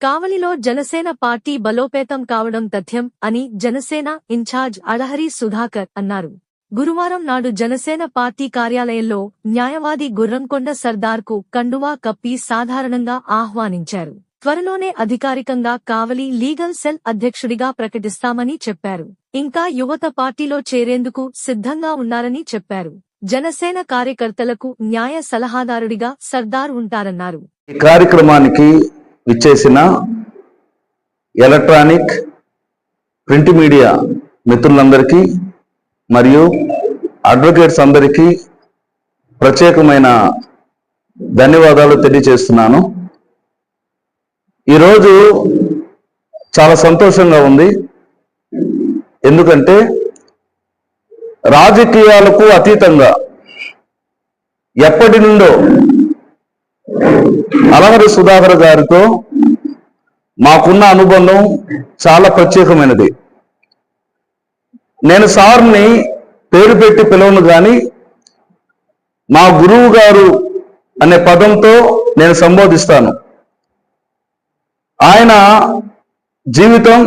కావలిలో జనసేన పార్టీ బలోపేతం కావడం తథ్యం అని జనసేన ఇన్ఛార్జ్ అడహరి సుధాకర్ అన్నారు. గురువారం నాడు జనసేన పార్టీ కార్యాలయంలో న్యాయవాది గుర్రంకొండ సర్దార్కు కండువా కప్పి సాధారణంగా ఆహ్వానించారు. త్వరలోనే అధికారికంగా కావలి లీగల్ సెల్ అధ్యక్షుడిగా ప్రకటిస్తామని చెప్పారు. ఇంకా యువత పార్టీలో చేరేందుకు సిద్ధంగా ఉన్నారని చెప్పారు. జనసేన కార్యకర్తలకు న్యాయ సలహాదారుడిగా సర్దార్ ఉంటారన్నారు. ఈ కార్యక్రమానికి విచ్చేసిన ఎలక్ట్రానిక్ ప్రింట్ మీడియా మిత్రులందరికీ మరియు అడ్వకేట్స్ అందరికీ ప్రత్యేకమైన ధన్యవాదాలు తెలియజేస్తున్నాను. ఈరోజు చాలా సంతోషంగా ఉంది. ఎందుకంటే రాజకీయాలకు అతీతంగా ఎప్పటి నుండో అలహరి సుధాకర్ గారితో మాకున్న అనుబంధం చాలా ప్రత్యేకమైనది. నేను సార్ని పేరు పెట్టి పిలవను కానీ మా గురువు గారు అనే పదంతో నేను సంబోధిస్తాను. ఆయన జీవితం,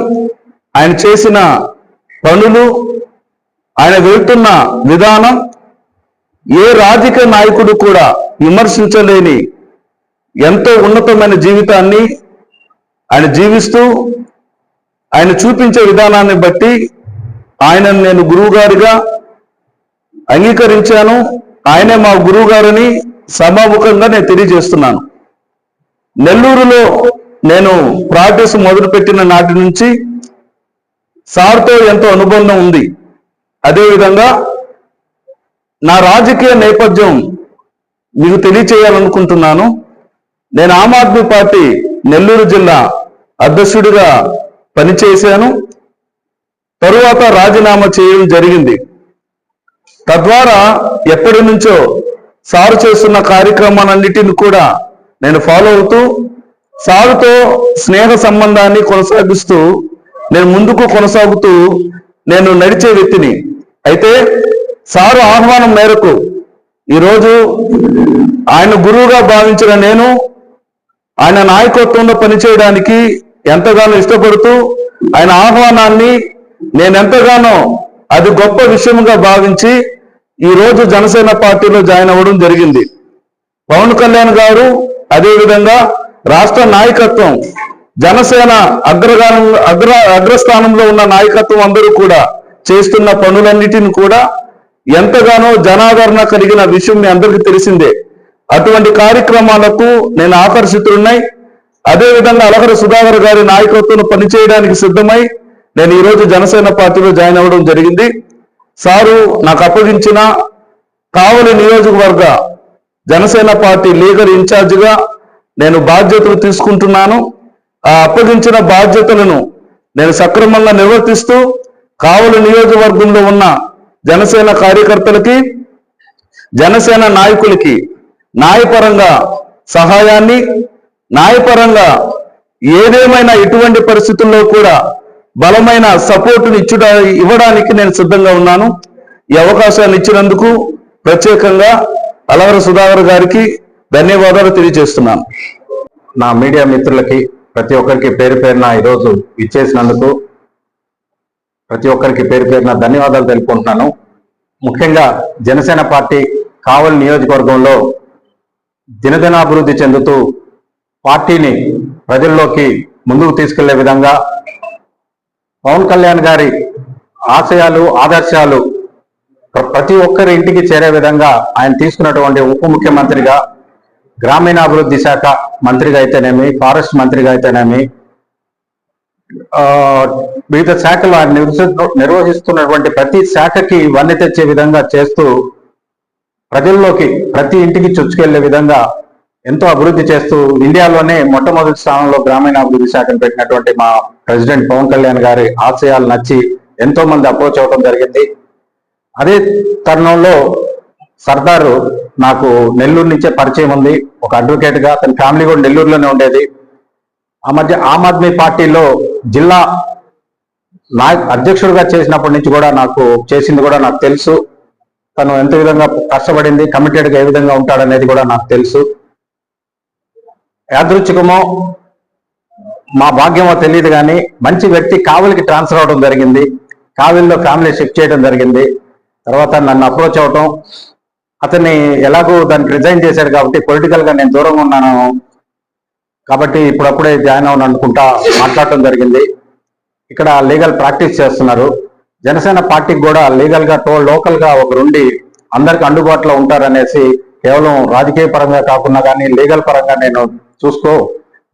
ఆయన చేసిన పనులు, ఆయన వెళ్తున్న విధానం ఏ రాజకీయ నాయకుడు కూడా విమర్శించలేని ఎంతో ఉన్నతమైన జీవితాన్ని ఆయన జీవిస్తూ ఆయన చూపించే విధానాన్ని బట్టి ఆయనను నేను గురువు గారిగా అంగీకరించాను. ఆయనే మా గురువు గారిని సభాముఖంగా నేను తెలియజేస్తున్నాను. నెల్లూరులో నేను ప్రాక్టీస్ మొదలుపెట్టిన నాటి నుంచి సార్తో ఎంతో అనుబంధం ఉంది. అదేవిధంగా నా రాజకీయ నేపథ్యం మీకు తెలియచేయాలనుకుంటున్నాను. నేను ఆమ్ ఆద్మీ పార్టీ నెల్లూరు జిల్లా అధ్యక్షుడిగా పనిచేశాను. తరువాత రాజీనామా చేయడం జరిగింది. తద్వారా ఎప్పటి నుంచో సారు చేస్తున్న కార్యక్రమాలన్నిటిని కూడా నేను ఫాలో అవుతూ సారుతో స్నేహ సంబంధాన్ని కొనసాగిస్తూ నేను ముందుకు కొనసాగుతూ నేను నడిచే వ్యక్తిని. అయితే సారు ఆహ్వానం మేరకు ఈరోజు ఆయన గురువుగా భావించిన నేను ఆయన నాయకత్వంలో పనిచేయడానికి ఎంతగానో ఇష్టపడుతూ ఆయన ఆహ్వానాన్ని నేనెంతగానో అది గొప్ప విషయంగా భావించి ఈరోజు జనసేన పార్టీలో జాయిన్ అవ్వడం జరిగింది. పవన్ కళ్యాణ్ గారు, అదేవిధంగా రాష్ట్ర నాయకత్వం, జనసేన అగ్రస్థానంలో ఉన్న నాయకత్వం అందరూ కూడా చేస్తున్న పనులన్నిటిని కూడా ఎంతగానో జనాదరణ కలిగిన విషయం మీ అందరికీ తెలిసిందే. అటువంటి కార్యక్రమాలకు నేను ఆకర్షితులున్నాయి. అదేవిధంగా అలహరి సుధాకర్ గారి నాయకత్వం పనిచేయడానికి సిద్ధమై నేను ఈరోజు జనసేన పార్టీలో జాయిన్ అవ్వడం జరిగింది. సారు నాకు అప్పగించిన కావలి నియోజకవర్గ జనసేన పార్టీ లీగల్ ఇన్ఛార్జిగా నేను బాధ్యతలు తీసుకుంటున్నాను. ఆ అప్పగించిన బాధ్యతలను నేను సక్రమంగా నిర్వర్తిస్తూ కావలి నియోజకవర్గంలో ఉన్న జనసేన కార్యకర్తలకి, జనసేన నాయకులకి న్యాయపరంగా సహాయాన్ని, న్యాయపరంగా ఏదేమైనా ఎటువంటి పరిస్థితుల్లో కూడా బలమైన సపోర్టుని ఇవ్వడానికి నేను సిద్ధంగా ఉన్నాను. ఈ అవకాశాన్ని ఇచ్చినందుకు ప్రత్యేకంగా అలహరి సుధాకర్ గారికి ధన్యవాదాలు తెలియజేస్తున్నాను. నా మీడియా మిత్రులకి ప్రతి ఒక్కరికి పేరు పేరున ఈరోజు ఇచ్చేసినందుకు ప్రతి ఒక్కరికి పేరు పేరున ధన్యవాదాలు తెలుపుకుంటున్నాను. ముఖ్యంగా జనసేన పార్టీ కావలి నియోజకవర్గంలో దినదినాభివృద్ధి చెందుతూ పార్టీని ప్రజల్లోకి ముందుకు తీసుకెళ్లే విధంగా పవన్ కళ్యాణ్ గారి ఆశయాలు, ఆదర్శాలు ప్రతి ఒక్కరి ఇంటికి చేరే విధంగా ఆయన తీసుకున్నటువంటి ఉప ముఖ్యమంత్రిగా, గ్రామీణాభివృద్ధి శాఖ మంత్రిగా అయితేనేమి, ఫారెస్ట్ మంత్రిగా అయితేనేమి, వివిధ శాఖలు ఆయన నిర్వహిస్తున్నటువంటి ప్రతి శాఖకి వన్నె తెచ్చే విధంగా చేస్తూ ప్రజల్లోకి ప్రతి ఇంటికి చొచ్చుకెళ్లే విధంగా ఎంతో అభివృద్ధి చేస్తూ ఇండియాలోనే మొట్టమొదటి స్థానంలో గ్రామీణాభివృద్ధి శాఖను పెట్టినటువంటి మా ప్రెసిడెంట్ పవన్ కళ్యాణ్ గారి ఆశయాలు నచ్చి ఎంతో మంది అప్రోచ్ అవ్వడం జరిగింది. అదే తరుణంలో సర్దారు నాకు నెల్లూరు నుంచే పరిచయం ఉంది. ఒక అడ్వకేట్ గా, తన ఫ్యామిలీ కూడా నెల్లూరులోనే ఉండేది. ఆ మధ్య ఆమ్ ఆద్మీ పార్టీలో జిల్లా అధ్యక్షుడిగా చేసినప్పటి నుంచి కూడా చేసింది కూడా నాకు తెలుసు. తను ఎంత విధంగా కష్టపడింది, కమిటెడ్ గా ఏ విధంగా ఉంటాడనేది కూడా నాకు తెలుసు. యాదృచ్ఛికమో మా భాగ్యమో తెలియదు కానీ మంచి వ్యక్తి కావలికి ట్రాన్స్ఫర్ అవడం జరిగింది. కావలిలో ఫ్యామిలీ షిఫ్ట్ చేయడం జరిగింది. తర్వాత నన్ను అప్రోచ్ అవటం, అతన్ని ఎలాగో దానికి రిజైన్ చేశాడు కాబట్టి పొలిటికల్ గా నేను దూరంగా ఉన్నాను కాబట్టి ఇప్పుడప్పుడే జాయిన్ అవ్వను అనుకుంటా మాట్లాడటం జరిగింది. ఇక్కడ లీగల్ ప్రాక్టీస్ చేస్తున్నారు. జనసేన పార్టీకి కూడా లీగల్ గా లోకల్ గా ఒకరుండి అందరికి అందుబాటులో ఉంటారనేసి కేవలం రాజకీయ పరంగా కాకుండా కానీ లీగల్ పరంగా నేను చూసుకో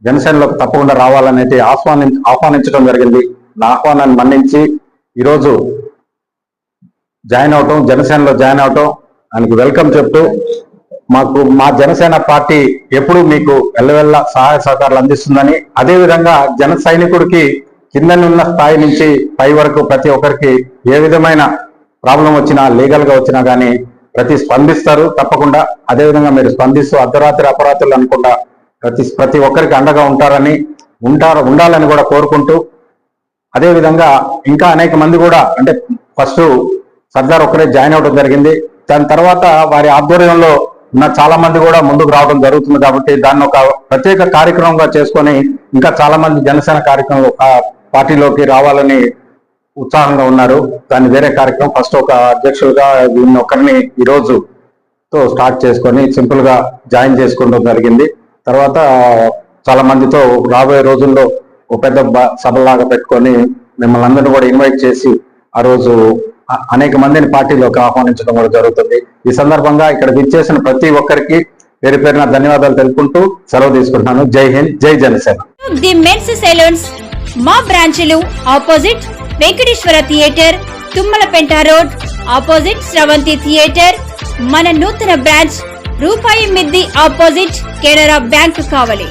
జనసేనలోకి తప్పకుండా రావాలనేది ఆహ్వానించడం జరిగింది. నా ఆహ్వానాన్ని మన్నించి ఈరోజు జాయిన్ అవటం, జనసేనలో జాయిన్ అవటం, ఆయనకు వెల్కమ్ చెప్తూ మా జనసేన పార్టీ ఎప్పుడు మీకు ఎల్లవెల్ల సహాయ సహకారాలు అందిస్తుందని, అదేవిధంగా జన సైనికుడికి కిందనున్న స్థాయి నుంచి పై వరకు ప్రతి ఒక్కరికి ఏ విధమైన ప్రాబ్లం వచ్చినా లీగల్ గా వచ్చినా కానీ స్పందిస్తారు తప్పకుండా. అదేవిధంగా మీరు స్పందిస్తూ అర్ధరాత్రి అపరాత్రులు అనుకుండా ప్రతి ఒక్కరికి అండగా ఉండాలని కూడా కోరుకుంటూ, అదేవిధంగా ఇంకా అనేక మంది కూడా అంటే ఫస్ట్ సర్దార్ ఒక్కరే జాయిన్ అవడం జరిగింది. దాని తర్వాత వారి ఆధ్వర్యంలో ఉన్న చాలా మంది కూడా ముందుకు రావడం జరుగుతుంది కాబట్టి దాన్ని ఒక ప్రత్యేక కార్యక్రమంగా చేసుకొని ఇంకా చాలా మంది జనసేన కార్యక్రమం పార్టీలోకి రావాలని ఉత్సాహంగా ఉన్నారు. దాన్ని వేరే కార్యక్రమం ఫస్ట్ ఒక అధ్యక్షులుగా దీన్ని ఒకరిని ఈ రోజు స్టార్ట్ చేసుకొని సింపుల్ గా జాయిన్ చేసుకోవడం జరిగింది. తర్వాత చాలా మందితో రాబోయే రోజుల్లో ఒక పెద్ద సభలాగా పెట్టుకొని మిమ్మల్ని అందరినీ కూడా ఇన్వైట్ చేసి ఆ రోజు అనేక మందిని పార్టీలోకి ఆహ్వానించడం కూడా జరుగుతుంది. ఈ సందర్భంగా ఇక్కడ విచ్చేసిన ప్రతి ఒక్కరికి పేరు పేరున ధన్యవాదాలు తెలుపుకుంటూ సెలవు తీసుకుంటున్నాను. జై హింద్, జై జనసేన. ది మెన్స్ సెలూన్స్ మా బ్రాంచ్లు opposite Venkateswara theatre, Tummalapenta road, opposite Sravanthi theatre. మన నూతన బ్రాంచ్ రూపాయి మిద్ది ఆపోజిట్ కెనరా బ్యాంక్ కావలి.